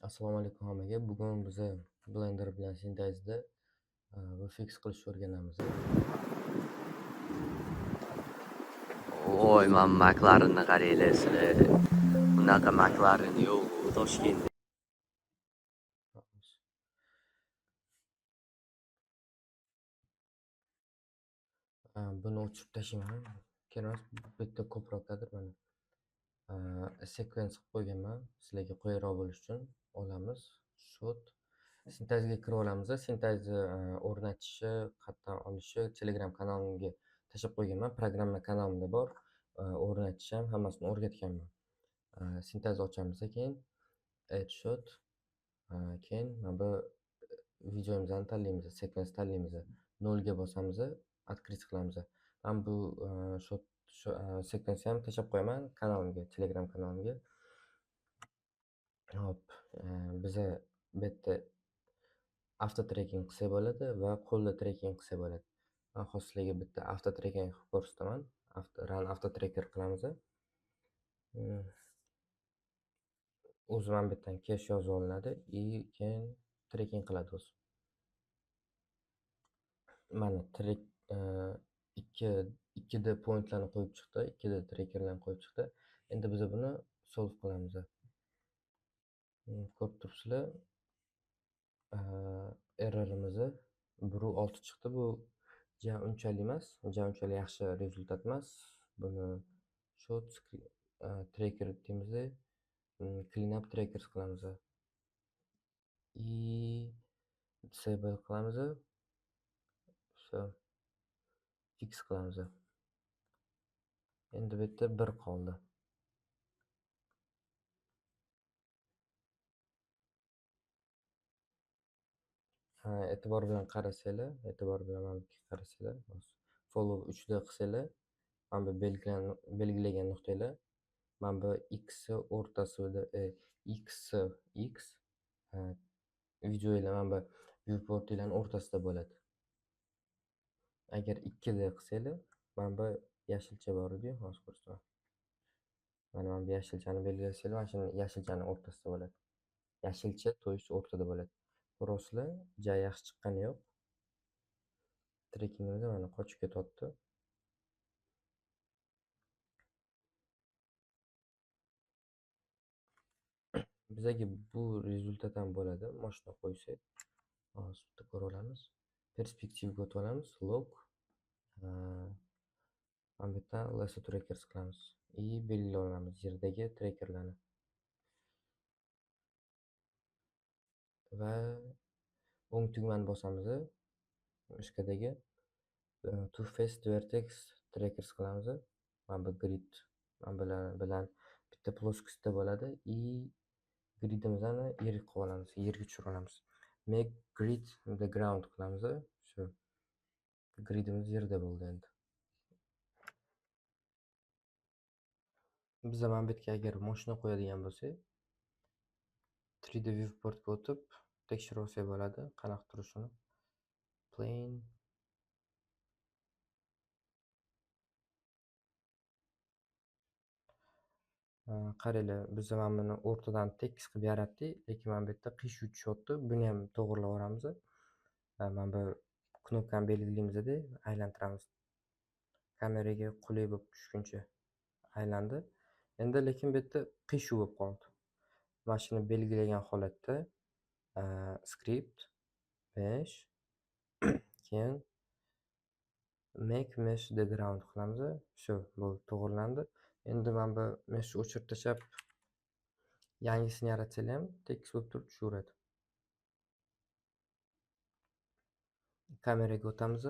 Assalomu alaykum hammaga. Bugun biz Blender bilan Synthesize'da bu fix qilishni o'rganamiz. Voy, man McLarenni qaranglar sizlar. Bunaqa McLaren yo'q Toshkentda. Buni o'chirib tashlayman. Kerak bitta ko'proqdadir mana. Sekvens qilib qo'yganman. Sizlarga qulayroq bo'lishi uchun olamiz. Shot. Synthesize'ga kirib olamiz. Synthesize o'rnatishni, qayerdan olishi Telegram kanalimga tashlab qo'yganman. Programma kanalimda bor. O'rnatish ham hammasini o'rgatganman. Synthesize ochamiz, keyin add shot. Keyin mana bu videomizni tanlaymiz, sekvens tanlaymiz. 0 ga bosamiz, открыть qilamiz. Men bu shot sekvensni ham tashlab qo'yaman kanalimga, Telegram kanalimga. Hop, biza bu yerda avto tracking qilsa bo'ladi va qo'lda tracking qilsa bo'ladi. Men hozir sizlarga bitta avto tracking qilib ko'rsataman. Run avto tracker qilamiz. O'zi mana bu yerdan cache yozib olinadi, keyin tracking qiladi o'zi. Mana track 2 pointlarni qo'yib chiqdi, 2 trackerlarni qo'yib chiqdi. Endi biz buni solve qilamiz. Ko'rib turibsizlar, errorimiz 1.6 chiqdi. Bu unchalik emas, unchalik yaxshi rezultat emas. Buni shot tracker deymiz, clean up trackers qilamiz. Disable qilamiz. Fix qilamiz. Endi bu yerda 1 qoldi. E'tibor bilan qarasanglar, follow 3 da qilsanglar, mana bu belgilagan nuqtalar, mana bu x o'rtasida x videolar mana bu viewportlarning o'rtasida bo'ladi. Agar 2 da qilsanglar, mana bu yashilcha bor edi, hozir ko'rsataman. Mana bu yashilchani belgilasanglar, mana shuni yashilchaning o'rtasida bo'ladi. Yashilcha to'yis o'rtada bo'ladi. Ko'rasizlar, yaxshi chiqqani yo'q. Trekkingimiz mana qochib ketyapti. Bizaga bu rezultat ham bo'ladi. Mashina qo'ysak, hozir bitta ko'ra olamiz. Perspektivga o'tib olamiz. Log. Mana bu yerdan lasso trackers qilamiz. Belgilab olamiz yerdagi trackerlarni. Va o'ng tugmani bosamiz. Miskadagi two face vertex trackers qilamiz. Mana bu grid bilan bitta ploskostda bo'ladi. Gridimizni yerga qo'yib olamiz, yerga tushirib olamiz. Make grid the ground qilamiz. Shu gridimiz yerda bo'ldi endi. Biz mana bu yerga agar mashina qo'yadigan bo'lsak, 3D viewportga o'tib tekshirib olsak bo'ladi, qanaqa turishini. Plane qaranglar, biz mana buni o'rtadan tekis qilib yaratdik, lekin mana bu yerda qiyshuv tushyapti. Buni ham to'g'rilab olamiz. Mana bu knopkani belgilaymiz-da, aylantiramiz. Kameraga qulay bo'lib tushguncha aylandi. Endi lekin bu yerda qiyshuv bo'lib qoldi. Mana shuni belgilagan holatda script mesh keyin make mesh the ground qilamiz. Shu bo'ldi, to'g'rilandi. Endi mana bu meshni o'chirib tashlab yangisini yaratsak ham tekis bo'lib turib tushaveradi. Kameraga o'tamiz.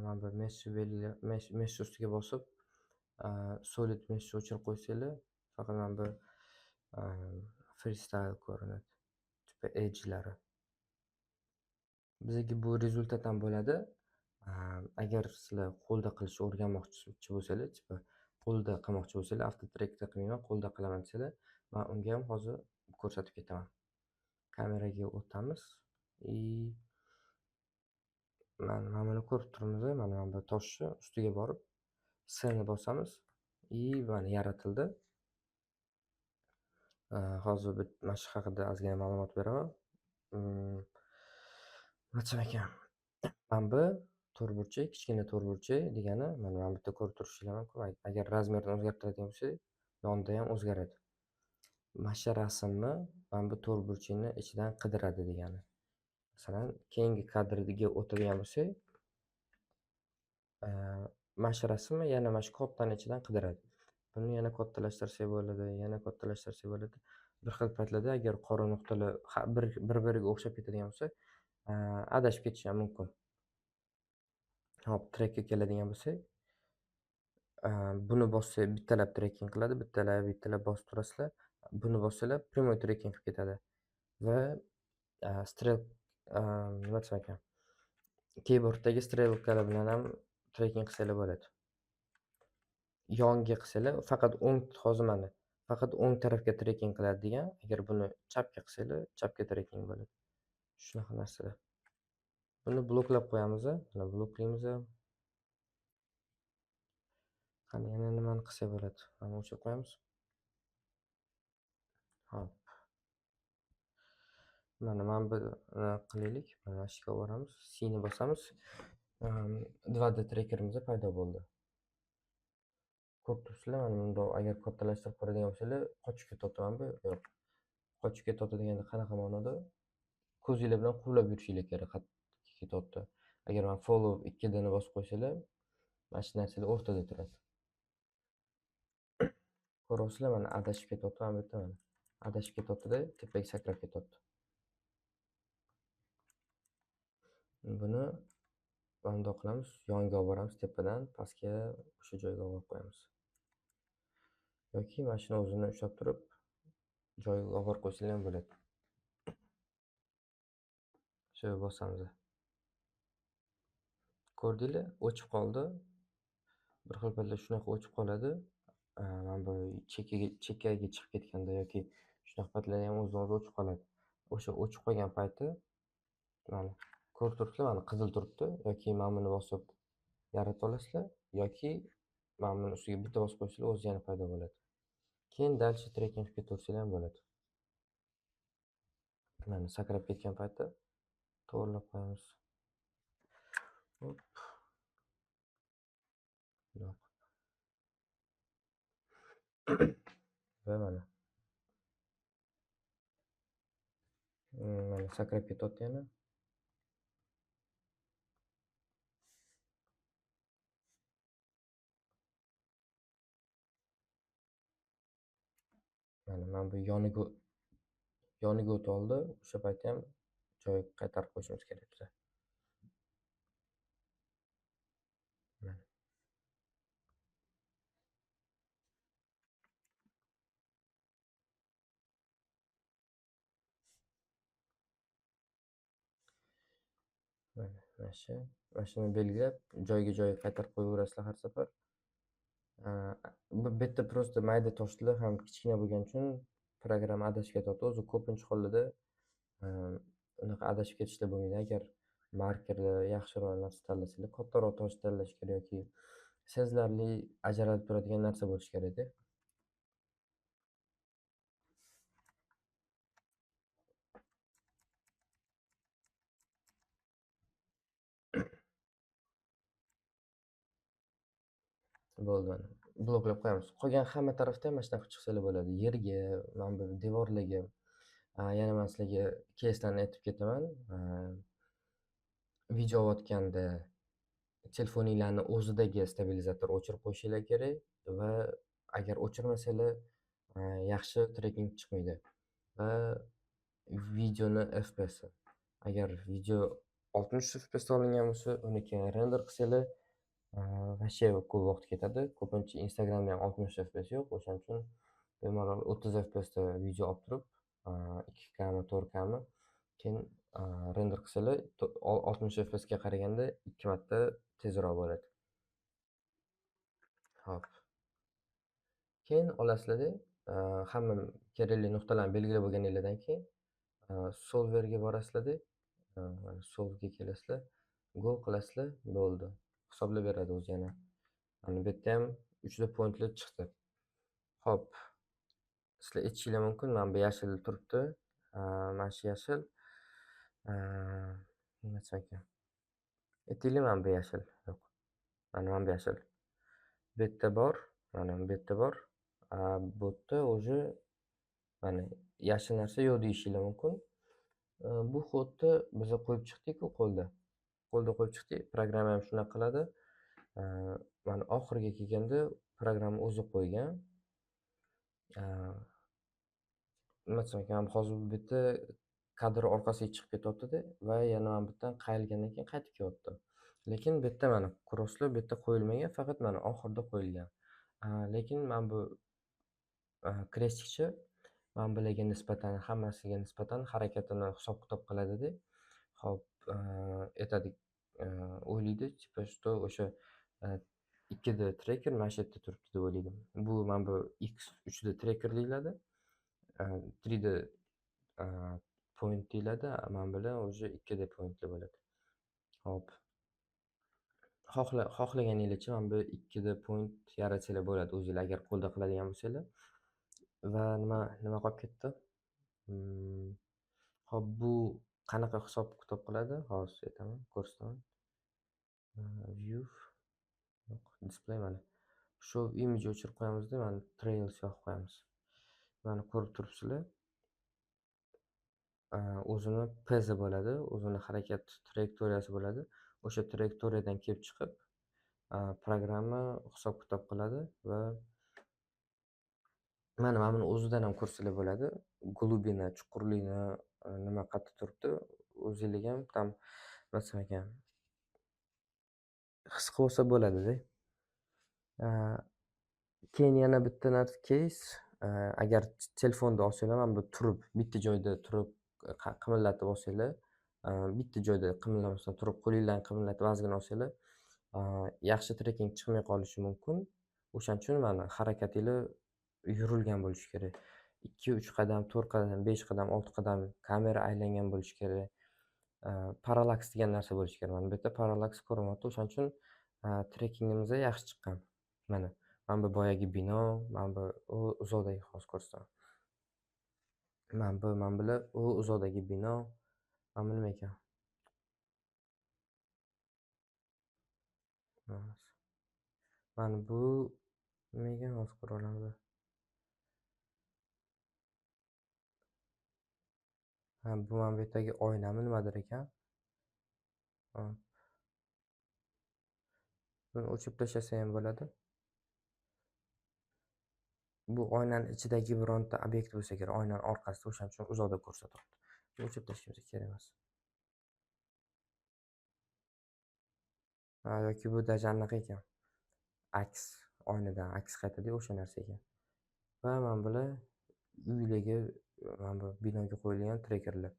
Mana bu mesh ustiga bosib solid meshni o'chirib qo'ysanglar, faqat mana bu freestyle ko'rinadi. Tipa edgelari. Bizga bu rezultat ham bo'ladi. Agar sizlar qo'lda qilishni o'rganmoqchi bo'lsanglar, tipa qo'lda qilmoqchi bo'lsanglar, avto trackda qilmayman, qo'lda qilaman desanglar, men unga ham hozir ko'rsatib ketaman. Kameraga o'tamiz. Mana buni ko'rib turibmiz, mana bu toshni ustiga borib S ni bosamiz и mana yaratildi. Hozir mana shu haqida ozgina ma'lumot beraman. Aytsam ekan, mana bu to'rtburchak, kichkina to'rtburchak degani mana bu yerda ko'rib turishinglar mumkin. Agar razmerini o'zgartiradigan bo'lsak, yonida ham o'zgaradi. Mana shu rasmni mana bu to'rtburchakni ichidan qidiradi degani. Masalan, keyingi kadrga o'tadigan bo'lsak, mana shu rasmni yana mana shu kodtani ichidan qidiradi. Buni yana kattalashtirsak bo'ladi, yana kattalashtirsak bo'ladi. Bir xil paytlarda agar qora nuqtalar bir-biriga o'xshab ketadigan bo'lsa, adashib ketishi ham mumkin. Hop, trekka keladigan bo'lsak, buni bossak bittalab trekking qiladi, bittalab bosib turasizlar. Buni bossanglar prямой trekking qilib ketadi va nima desam ekan, keyborddagi strelkalar bilan ham trekking qilsanglar bo'ladi. Yonga qilsanglar faqat hozir mana faqat o'ng tarafga trekking qiladi degan. Agar buni chapga qilsanglar, chapga trekking bo'ladi. Shunaqa narsalar. Buni bloklab qo'yamiz. Mana bloklaymiz. Qani yana nimani qilsak bo'ladi? Mana o'chirib qo'yamiz. Hop. Mana buni qilaylik. Mana shu yerga boramiz. C ni bosamiz. 2D trackerimiz paydo bo'ldi. Ko'rib turibsizlar, mana bunda agar kattalashtirib ko'radigan bo'lsanglar, qochib ketyapti bu. Yo'q. Qochib ketyapti deganda qanaqa ma'noda? Ko'zinglar bilan quvlab yurishinglar kerak, qattiq ketyapti. Agar mana follow 2D ni bosib qo'ysanglar, mana shu narsalar o'rtada turadi. Ko'ryapsizlar, mana adashib ketyapti mana bu yerda mana. Adashib ketyapti-da, tepaga sakrab ketyapti. Buni bundoq qilamiz, yonga olib boramiz, tepadan pastga o'sha joyga olib qo'yamiz. Yoki mana shuni o'zini ushlab turib, joyiga olib borib qo'ysanglar ham bo'ladi. Shu bosamiz. Ko'rdinglar, o'chib qoldi. Bir xil paytlar shunaqa o'chib qoladi. Mana bu chekkaga chiqib ketganda yoki shunaqa paytlarda ham o'zidan o'zi o'chib qoladi. O'sha o'chib qolgan payti mana ko'rib turibsizlar, mana qizil turibdi. Yoki mana buni bosib yaratib olasizlar, yoki mana buni ustiga bitta bosib qo'ysanglar, o'zi yana paydo bo'ladi. Keyin dalcha trekking qilib ketaversanglar ham bo'ladi. Mana sakrab ketgan paytda to'g'rilab qo'yamiz. Hop. Yo'q. Va mana. Mana sakrab ketyapti yana. Mana bu yoniga o'tib oldi. O'sha paytda ham joyiga qaytarib qo'yishimiz kerak biza. Mana. Mana shuni belgilab, joyiga qaytarib qo'yaverasizlar har safar. Bu yerda просто mayda toshlar ham kichkina bo'lgani uchun programma adashib ketyapti. O'zi ko'pincha hollarda unaqa adashib ketishlar bo'lmaydi. Agar markerlar yaxshiroq narsa tanlasanglar, kattaroq tosh tanlash kerak yoki sezilarli ajralib turadigan narsa bo'lishi kerak-da. Bo'ldi mana. Bloklab qo'yamiz. Qolgan hamma tarafda ham mana shunaqa chiqsalar bo'ladi. Yerga, mana bu devorlarga. Yana men sizlarga keysdan aytib ketaman. Video olayotganda telefoninglarni o'zidagi stabilizator o'chirib qo'yishinglar kerak va agar o'chirmasanglar yaxshi trekking chiqmaydi. Va videoni FPS. Agar video 60 FPS da olingan bo'lsa, uni keyin render qilsanglar вообще ko'p vaqt ketadi. Ko'pincha Instagramda ham 60 FPS yo'q. O'shaning uchun bemalol 30 FPS da video olib turib, 2K mi, 4K mi, keyin render qilsanglar 60 FPS ga qaraganda 2 marta tezroq bo'ladi. Hop. Keyin olasizlar-da, hamma kerakli nuqtalarni belgilab bo'lganinglardan keyin solverga borasizlar-da, mana solvga kelasizlar, go qilasizlar, bo'ldi. Hisoblab beradi o'zi yana. Mana bu yerda ham 3 ta pointlar chiqdi. Hop, sizlar aytishinglar mumkin, mana bu yashil turibdi. Mana shu yashil, nima desam ekan? Aytinglar mana bu yashil. Yo'q, mana bu yashil. Bu yerda bor, mana bu yerda bor. Bu yerda уже mana yashil narsa yo'q deyishinglar mumkin. Bu kodni biza qo'yib chiqdik-ku qo'lda. Qo'lda qo'yib chiqdik. Programma ham shunaqa qiladi. Mana oxiriga kelganda programma o'zi qo'ygan. Nima desam ekan, hozir bu yerda kadr orqasiga chiqib ketyapti-da va yana mana bu yerdan qayrilgandan keyin qaytib kelyapti. Lekin bu yerda mana krosslar bu yerda qo'yilmagan, faqat mana oxirida qo'yilgan. Lekin mana bu krestikchi mana bularga nisbatan, hammasiga nisbatan harakatini hisob-kitob qiladi-da. Hop, aytadi, o'ylaydi, tipa что o'sha 2D treker mana shu yerda turibdi deb o'ylaydi. Bu mana bu X 3D treker deyiladi. 3D point deyiladi. Mana bular уже 2D pointlar bo'ladi. Hop. Xohlaganinglarcha mana bu 2D point yaratsanglar bo'ladi o'zinglar agar qo'lda qiladigan bo'lsanglar. Va nima qolib ketdi? Hop, bu qanaqa hisob-kitob qiladi? Hozir aytaman, ko'rsataman. View, yo'q, display mana. Show image o'chirib qo'yamizda, mana trails yoqib qo'yamiz. Mana ko'rib turibsizlar. O'zini pezi bo'ladi, o'zini harakat trayektoriyasi bo'ladi. O'sha trayektoriyadan kelib chiqib, programma hisob-kitob qiladi va mana buni o'zidan ham ko'rsanglar bo'ladi. Glubina, chuqurlikni nima qadda turibdi, o'zinglarga ham tam nima desam ekan, his qilib olsa bo'ladida. Keyin yana bitta case, agar telefonda olsanglar, mana bu turib, bitta joyda turib qimillatib olsanglar, bitta joyda qimillamasdan turib qo'linglarni qimillatib ozgina olsanglar, yaxshi treking chiqmay qolishi mumkin. O'shaning uchun mana harakatinglar yurilgan bo'lishi kerak. 2-3 qadam, 4 qadam, 5 qadam, 6 qadam kamera aylangan bo'lishi kerak. Parallaks degan narsa bo'lishi kerak. Mana bu yerda parallaks ko'rinyapti. O'shaning uchun trekingimiz yaxshi chiqqan. Mana bu boyagi bino, mana bu uzoqdagi hozir ko'rsataman. Mana bular uzoqdagi bino. Mana bu nima ekan? Mana bu nima ekan? Hozir ko'ra olamiz. Bu mana bu yerdagi oynami nimadir ekan? Buni o'chirib tashlasa ham bo'ladi. Bu oynani ichidagi bironta obyekt bo'lsa kerak, oynaning orqasida, o'shaning uchun uzoqda ko'rsatyapti. O'chirib tashlashimiz kerak emas. Yoki bu даже anaqa ekan. Aks, oynadan aks qaytadi, o'sha narsa ekan. Va mana bular uylarga, mana bu binoga qo'yilgan trekerlar.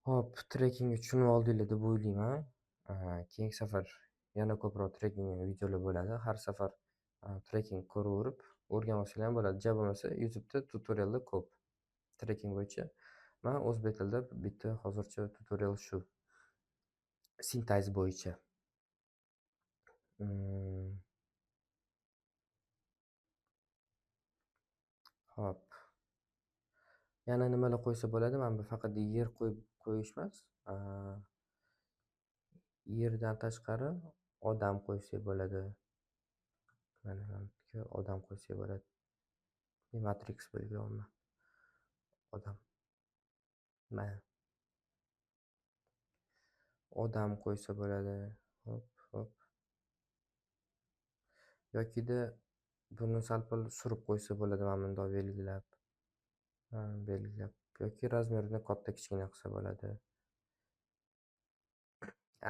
Hop, trekingga tushunib oldinglar deb o'ylayman. Keyingi safar yana ko'proq treking videolar bo'ladi. Har safar treking ko'raverib o'rganib olsanglar ham bo'ladi. Ja bo'lmasa YouTube'da tutoriallar ko'p treking bo'yicha. Men o'zbek tilida bitta hozircha tutorial shu. Sintez bo'yicha. Hop. Yana nimalar qo'ysa bo'ladi? Mana bu faqat yer qo'yish emas. Yerdan tashqari odam qo'ysa bo'ladi. Mana bu odam qo'ysa bo'ladi. Matrix belgilayapman. Odam. Mana. Odam qo'ysa bo'ladi. Hop, hop. Yokida buni sal-pal surib qo'ysa bo'ladi, mana bundoq belgilab. Yoki razmerini katta kichkina qilsa bo'ladi.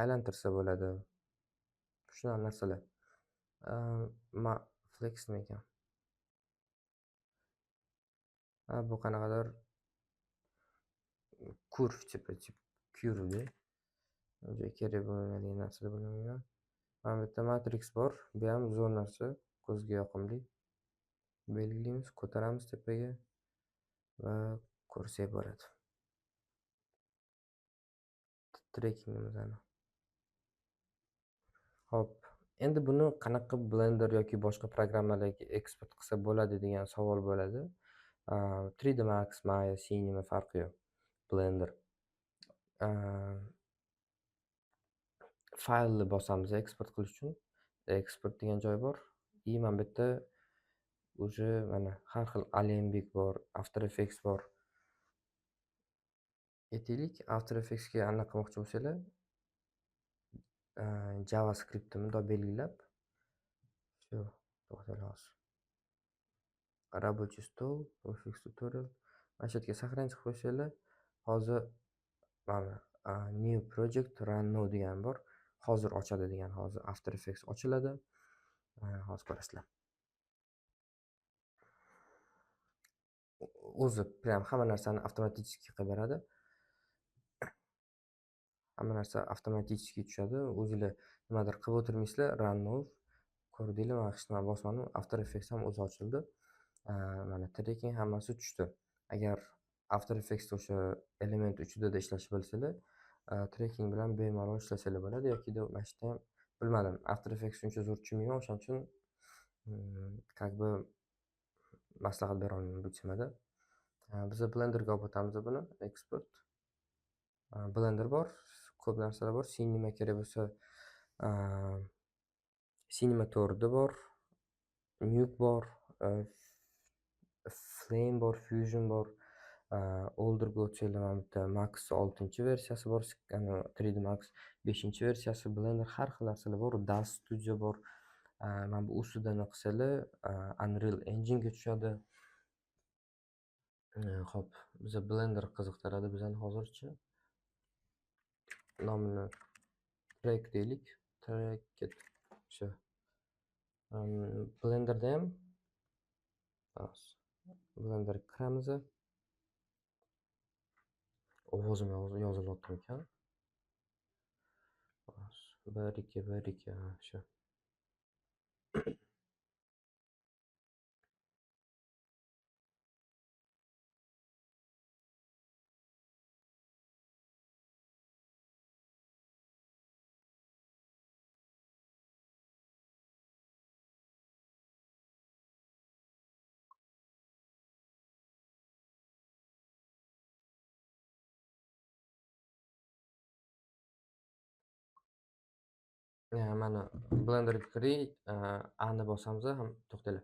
Aylantirsa bo'ladi. Shunaqa narsalar. Flex nima ekan? Bu qanaqadir kurv tipi kurvda. Unga kerak bo'lmaydigan narsalar bilmayman. Mana bu yerda matrix bor. Bu ham zo'r narsa, ko'zga yoqimli. Belgilaymiz, ko'taramiz tepaga va ko'rsak bo'ladi. Trekingimiz ana. Hop, Endi buni qanaqa Blender yoki boshqa programmalarga eksport qilsa bo'ladi degan savol bo'ladi. 3D Max, Maya, Cinema farqi yo'q. Blender. Faylni bosamiz eksport qilish uchun. Eksport degan joy bor. И mana bu yerda уже mana har xil Alembic bor, After Effects bor. Aytaylik, After Effects'ga anaqa qilmoqchi bo'lsanglar, JavaScriptni bundoq belgilab, shu to'xtanglar hozir. Рабочий stol, Office tutorial. Mana shu yerga сохранить qilib qo'ysanglar, hozir mana new project run now degan bor. Hozir ochadi degan, hozir After Effects ochiladi. Hozir ko'rasizlar. O'zi prям hamma narsani avtomatik qilib beradi. Hamma narsa avtomatik tushadi. O'zingizlar nimadir qilib o'tirmaysizlar, run now ko'rdinglar, mana hech nima bosmadim. After Effects ham o'zi ochildi. Mana tracking hammasi tushdi. Agar After Effects o'sha element uchida ishlashni bilsanglar, tracking bilan bemalol ishlasanglar bo'ladi yoki mana shu yerda ham bilmadim. After Effects uncha zo'r tushunmayman, o'shaning uchun как бы maslahat bera olmayman bu temada. Biz Blenderga olib o'tamiz buni, export. Blender bor, ko'p narsalar bor. Cinema kerak bo'lsa, Cinema 4 bor, Nuke bor, Flame bor, Fusion bor. Olderga o'tsanglar, mana bu yerda Max 6-versiyasi bor, 3D Max 5-versiyasi, Blender har xil narsalar bor. Dust Studio bor. Mana bu ustidan qilsanglar, Unreal Engine'ga tushadi. Xo'p, biza Blender qiziqtiradi bizani hozircha. Nomini track deylik. Track shu. Blenderda ham Blender kiramiz. Ovozim yozilyapti ekan. 1-2 shu. Mana Blenderga kiring, A'ni bosamiz ham to'xtanglar.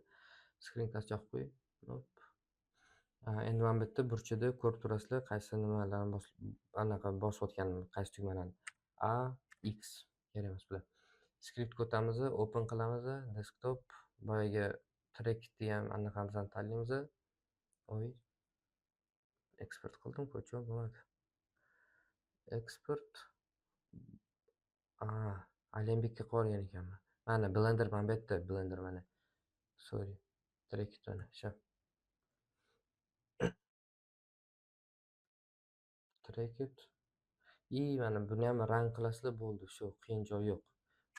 Screencast yoqib qo'ying. Hop. Endi mana bu yerda burchida ko'rib turasizlar, qaysi nimalarni anaqa bosayotganimni, qaysi tugmalarni. A, X kerak emas bular. Scriptga o'tamiz, open qilamiz, desktop, boyagi trackni ham anaqamizni tanlaymiz. Oy. Export qildim-ku, cho'q bo'lmadi. Export. Alembikka qolgan ekanman. Mana Blender mana bu yerda, Blender mana. Sorry. Trackni shu. Track it. Mana buni ham rang qilasizlar, bo'ldi. Shu, qiyin joyi yo'q.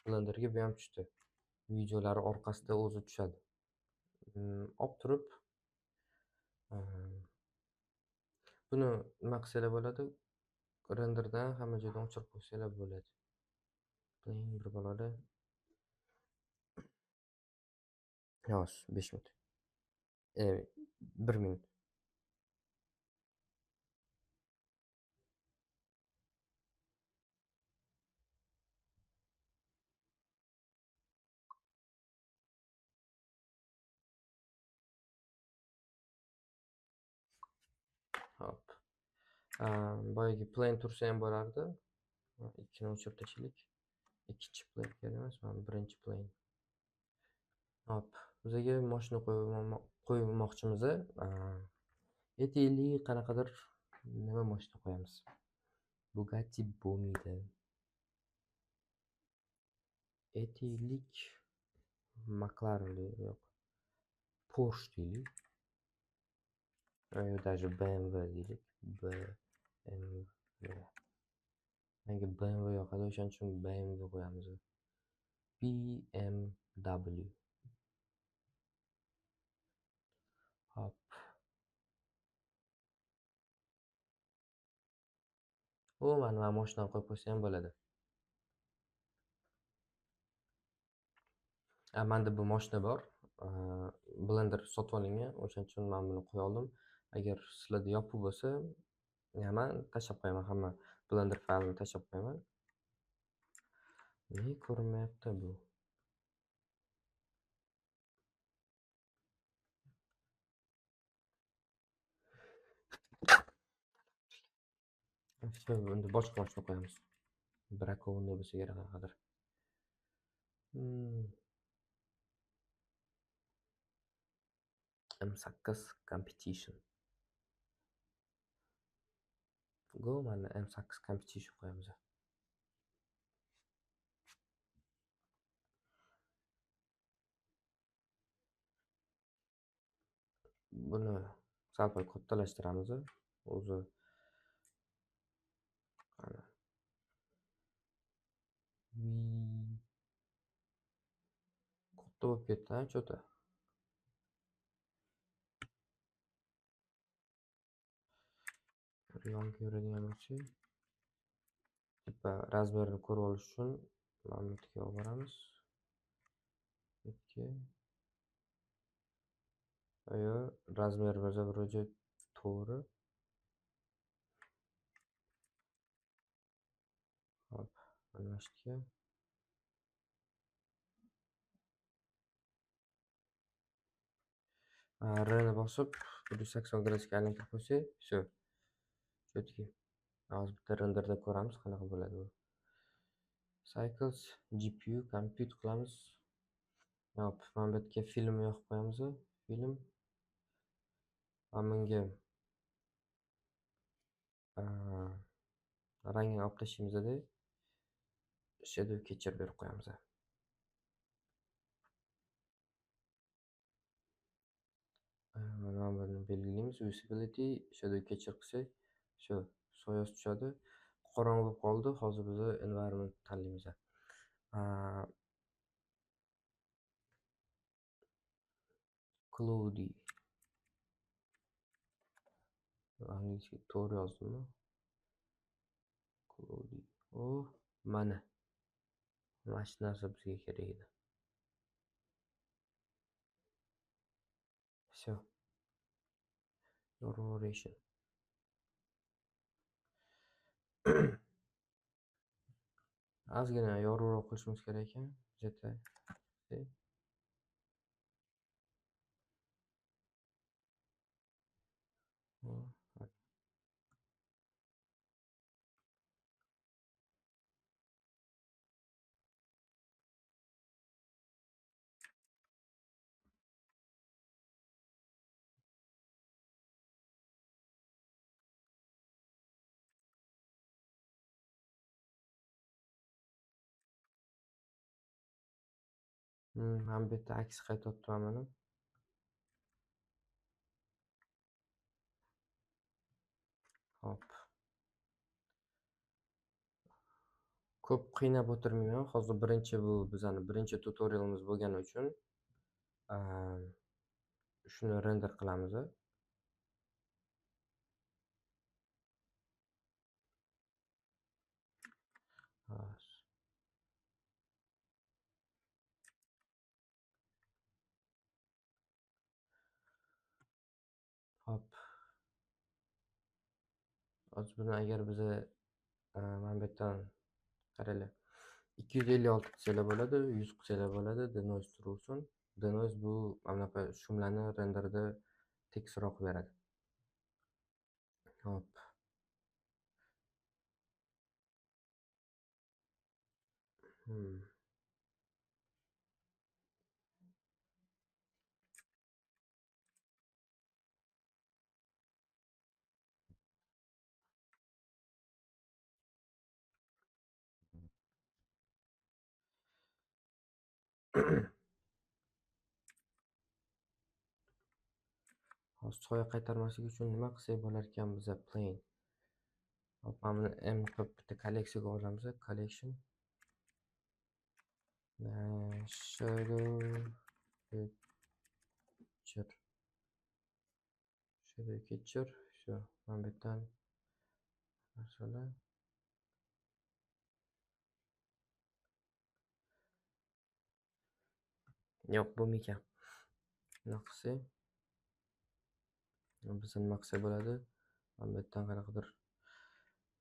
Blenderga bu ham tushdi. Videolari orqasida o'zi tushadi. Olib turib, buni nima qilsanglar bo'ladi? Renderdan hamma joydan o'chirib qo'ysanglar bo'ladi. Playing bir baloda. Yo'q, 5 minut. 1 minut. Hop. Boyagi plane tursa ham bo'lardi. Ikkini o'chirib tashlaylik. Ikkinchi plane kerak emas, mana birinchi plane. Hop. Bizga mashina qo'ymoqchimiz. Aytaylik, qanaqadir nima mashina qo'yamiz. Bugatti bo'lmaydi. Aytaylik, McLaren yo'q. Porsche deylik. Даже BMW deylik. BMW. Menga BMW yoqadi, o'shaning uchun BMW qo'yamiz. BMW. Hop. Mana mashina qo'yib qo'ysa ham bo'ladi. Manda bu moshina bor. Blender sotib olingan. O'shaning uchun men buni qo'ya oldim. Agar sizlarda yopiq bo'lsa, man tashlab qo'yaman, hamma Blender faylini tashlab qo'yaman. Nega ko'rinmayapti bu? Endi boshqa moshina qo'yamiz. Brakovniy bo'lsa kerak qanaqadir. M8 Competition. Go, mana M8 Competition qo'yamiz. Buni sal-pal kattalashtiramiz. O'zi qani. Katta bo'lib ketdi, cho'ta. Yonga yuradigan bo'lsa, tipa razmerni ko'rib olish uchun mana bu yerga olib boramiz. Yerga. Ayo, razmerimiz vроде to'g'ri. Hop, mana shu yerga. R'ni bosib 180 gradusga aylantirib qo'ysak, всё. Chotki. Hozir bitta renderda ko'ramiz qanaqa bo'ladi bu. Cycles, GPU, compute qilamiz. Hop, mana bu yerga filmni yoqib qo'yamiz. Film. Bunga rangini olib tashlaymizda shadow catcher berib qo'yamiz. Mana buni belgilaymiz. Visibility, shadow catcher qilsak, shu soyasi tushadi. Qorong'u bo'lib qoldi. Hozir biz environment tanlaymiz. Cloudy. Angliycha to'g'ri yozdimmi? Cloudy. Mana. Mana shu narsa bizga kerak edi. Всё. Yorug'ration. Ozgina yorug'roq qilishimiz kerak ekan. Jeta. Mana bu yerda aks qaytyapman mana. Hop. Ko'p qiynab o'tirmayman. Hozir bu bizning birinchi tutorialimiz bo'lgani uchun shuni render qilamiz. Hop. Hozir buni agar biz mana bu yerdan qaranglar. 256 qilsalar bo'ladi, 100 qilsalar bo'ladi, denoise tursin. Denoise bu mana bu shumlarni renderda tekisroq beradi. Hop. Hozir soya qaytarmaslik uchun nima qilsak bo'lar ekan biza plane. Hop, mana buni M qilib bitta kolleksiyaga olamiz. Collection. Shadow catcher. Shadow catcher. Всё, mana bu yerdan narsalar. Yo'q, bo'lmaykan. Bunaqa qilsak, biz nima qilsak bo'ladi? Mana bu yerdan qanaqadir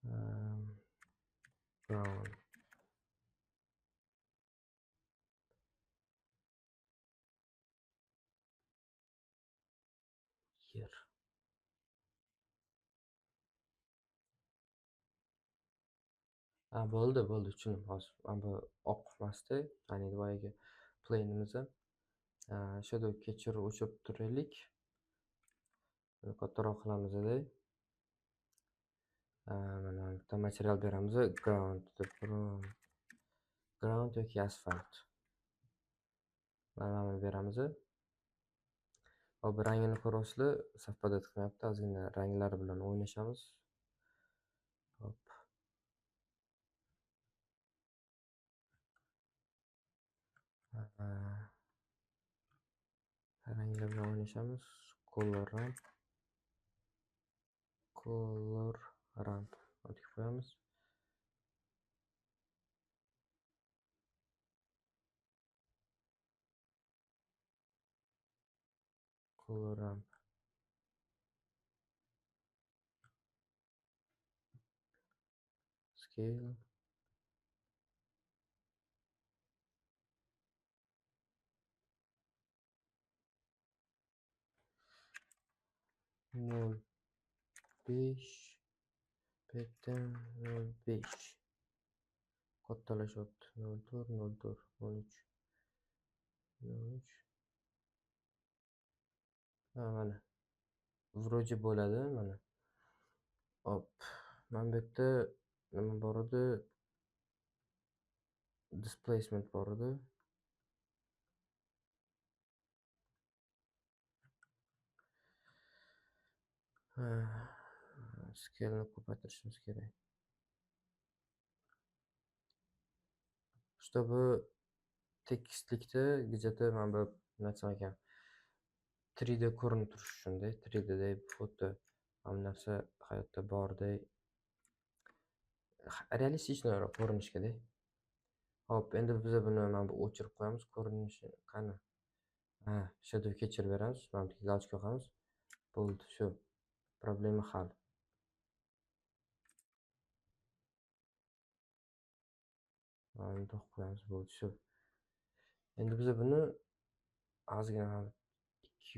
ehm, brown yer. Bo'ldi, tushundim hozir. Mana bu oq emasdi, ya'ni boyagi plainimizni shadow catcherni o'chirib turaylik. Buni kattaroq qilamiz-da. Mana bitta material beramiz. Ground yoki asfalt. Mana buni beramiz. Hop, rangini ko'ryapsizlar, совпадать qilmayapti. Ozgina ranglari bilan o'ynashamiz. Hop. Ranglar bilan o'ynashamiz. Color ramp o'tib qo'yamiz. Color ramp scale nol besh, pattern 05. Kattalashyapti. 04, 03, 03. Mana. Вроде bo'ladi mana. Hop. Mana bu yerda nima bor edi? Displacement bor edi. Scale'ni ko'paytirishimiz kerak. Чтобы tekislikda где-то mana bu nima desam ekan? 3D ko'rinib turishi uchun-da, 3D'da xuddi mana bu narsa hayotda borday realistikroq ko'rinishga-da. Hop, endi biz buni mana bu o'chirib qo'yamiz. Ko'rinishi qani? Shadow catcher beramiz. Mana bu galочка qo'yamiz. Bo'ldi, shu. Problema hal. Mana bundoq qo'yamiz, bo'ldi, shu. Endi biz buni ozgina EQ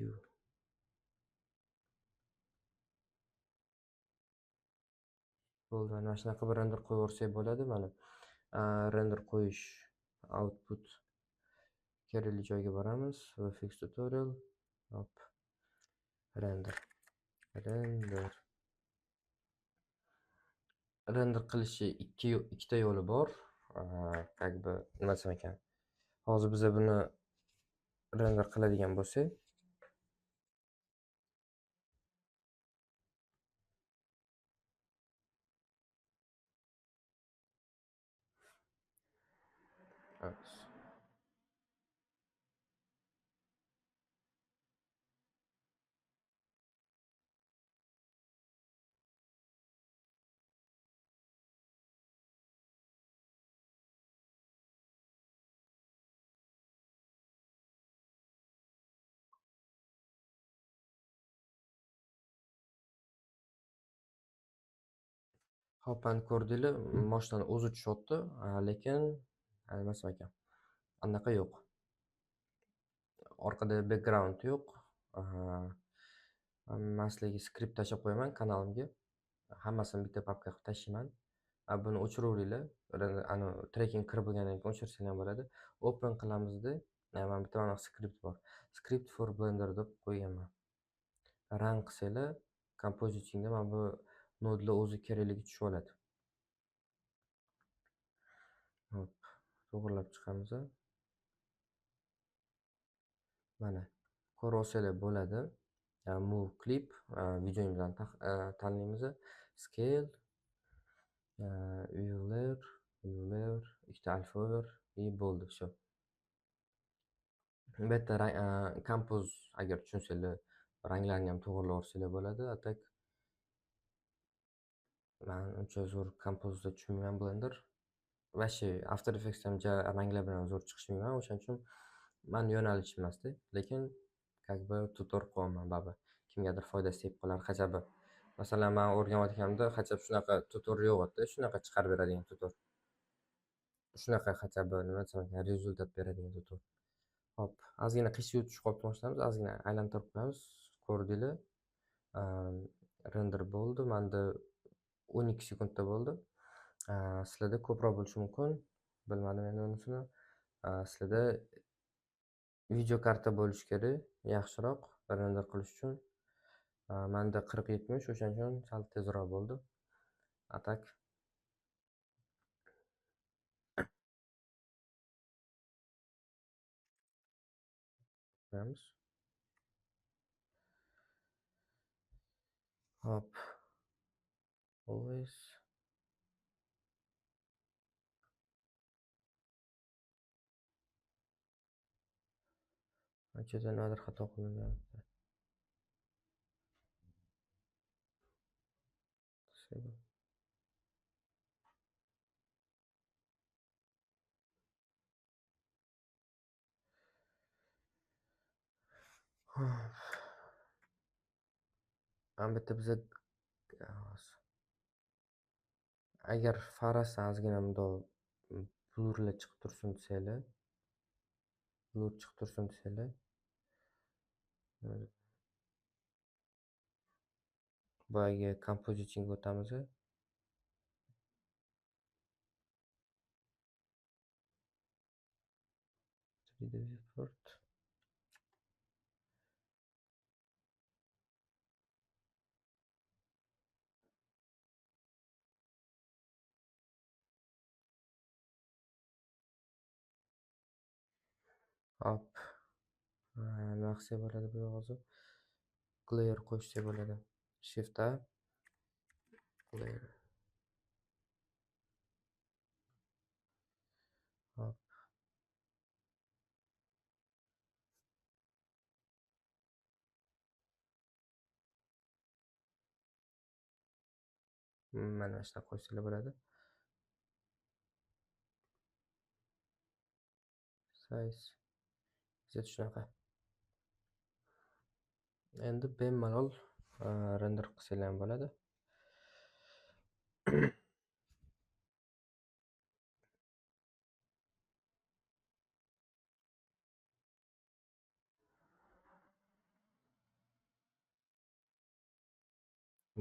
bo'ldi. Mana shunaqa bir render qo'yib yuborsak bo'ladi. Mana render qo'yish output kerakli joyga boramiz. VFX tutorial. Hop. Render qilishi ikkita yo'li bor. Как бы nima desam ekan? Hozir biz buni render qiladigan bo'lsak, hop, mana ko'rdinglar, mashinaning o'zi tushyapti, lekin nima desam ekan? Anaqa yo'q. Orqada background yo'q. Maslagiga skript tashlab qo'yaman kanalimga. Hammasini bitta papka qilib tashlayman. Buni o'chiraveringlar. Ana tracking kirib bo'lgandan keyin o'chirsangiz ham bo'ladi. Open qilamizda, mana bitta mana skript bor. Script for Blender deb qo'yganman. Run qilsanglar, compositingda mana bu nodlar o'zi kerakligi tushib oladi. Hop, to'g'rilab chiqamiz. Mana ko'rolsanglar bo'ladi. Move clip videomizdan tanlaymiz. Scale, view layer, ikkita alfa over bo'ldi, shu. Bu yerda compose agar tushunsanglar, ranglarni ham to'g'rilab olsanglar bo'ladi. Atak men uncha zo'r compose tushunmayman Blender. Vashi After Effects ham ranglar bilan zo'r chiqishmayman, o'shaning uchun mani yo'nalishim emasda, lekin как бы tutor qilyapman baribir. Kimgadir foydasi tegib qolar hajabi. Masalan, men o'rganayotganimda hajab shunaqa tutor yo'q edi, shunaqa chiqarib beradigan tutor. Shunaqa hajabi nima desam ekan, rezultat beradigan tutor. Hop, ozgina qish yutish qolibdi boshlaymiz, ozgina aylantirib qo'yamiz. Ko'rdinglar, render bo'ldi. Menda 12 sekundda bo'ldi. Sizlarda ko'proq bo'lishi mumkin. Bilmadim endi unisini. Sizlarda video karta bo'lishi kerak, yaxshiroq render qilish uchun. Menda 40-70, o'shaning uchun sal tezroq bo'ldi. Atak qo'yamiz. Hop. Always anchada nimadir xato qilinayapti. Disable. Albatta biza agar farasdan ozgina bundoq blurlar chiqib tursin desanglar, blur chiqib tursin desanglar, boyagi compositingga o'tamiz. 3D viewport. Hop. Nima qilsak bo'ladi bu hozir? Clear qo'shsak bo'ladi. Shift A. Clear. Hop. Mana shunaqa qo'shsalar bo'ladi. Size. Shunaqa. Endi bemalol render qilsanglar ham bo'ladi.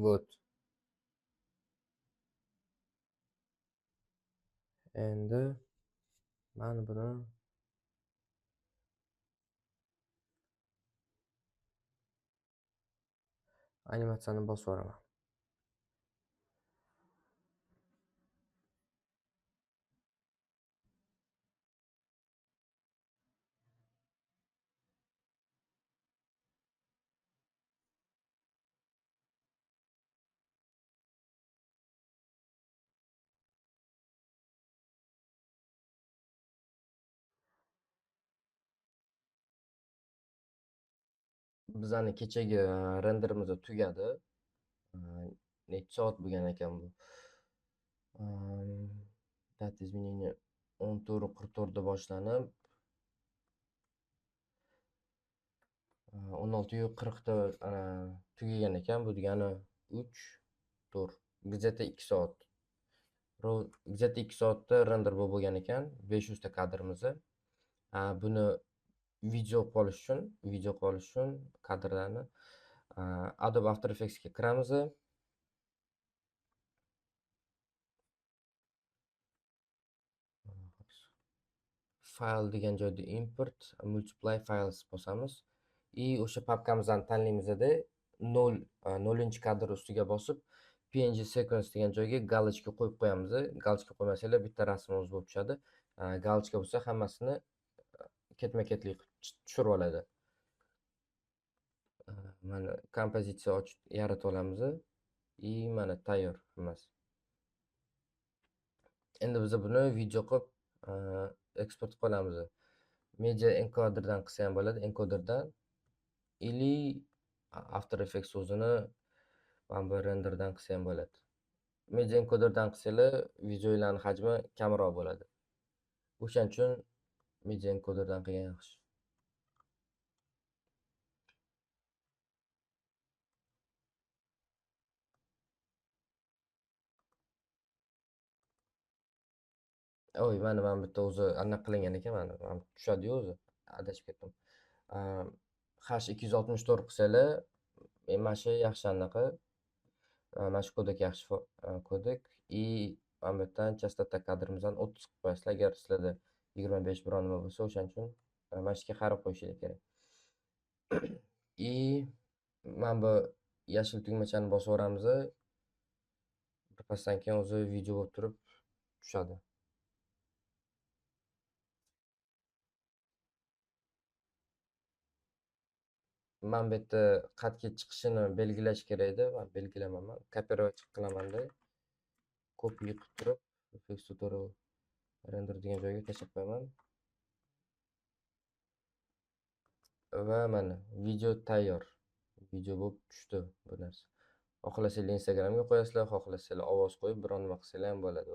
Вот. Endi mana buni animatsiyani bosib yuboraman. Bizani kechagi renderimiz tugadi. Necha soat bo'lgan ekan bu? Data изменения 14:44 da boshlanib 16:40 da tugagan ekan. Bu degani 3, 4, где-то 2 soat. Где-то 2 soatda render bo'lgan ekan. 500 ta kadrimiz. Buni video qolish uchun kadrlarni Adobe After Effects ga kiramiz. File degan joyda import multiply files bosamiz. O'sha papkamizdan tanlaymiz-da 0-kadr ustiga bosib png sequence degan joyga galochka qo'yib qo'yamiz. Galochka qo'ymasanglar bitta rasmimiz bo'lib tushadi. Galochka bo'lsa hammasini ketma-ketlik tushirib oladi. Mana kompozitsiya ochib yaratib olamiz. Mana tayyor hammasi. Endi biz buni video qilib eksport qilamiz. Media encoderdan qilsa ham bo'ladi, encoderdan или After Effects o'zini mana bu renderdan qilsa ham bo'ladi. Media encoderdan qilsanglar videolarning hajmi kamroq bo'ladi. O'shaning uchun media encoderdan qilgan yaxshi. Oy, mana bitta o'zi anaqa qilingan ekan, mana tushadi-yu o'zi. Adashib ketdim. A, H264 qilsanglar, mana shu yaxshi anaqa, mana shu kodek yaxshi kodek. И mana bu yerdan частота kadrimizni 30 qilib qo'yasizlar. Agar sizlarda 25 biron nima bo'lsa, o'shaning uchun mana shu yerga qarab qo'yishingiz kerak. И mana bu yashil tugmachani bosib yuboramiz. Birpasdan keyin o'zi video bo'lib turib tushadi. Mana bu yerda qatga chiqishini belgilash kerak edi. Men belgilamayman. Kopировать qilamanda copy qilib turib, fx tutorial render degan joyga tashlab qo'yaman. Va mana video tayyor. Video bo'lib tushdi bu narsa. Xohlasanglar Instagramga qo'yasizlar, xohlasanglar ovoz qo'yib biron nima qilsanglar ham bo'ladi.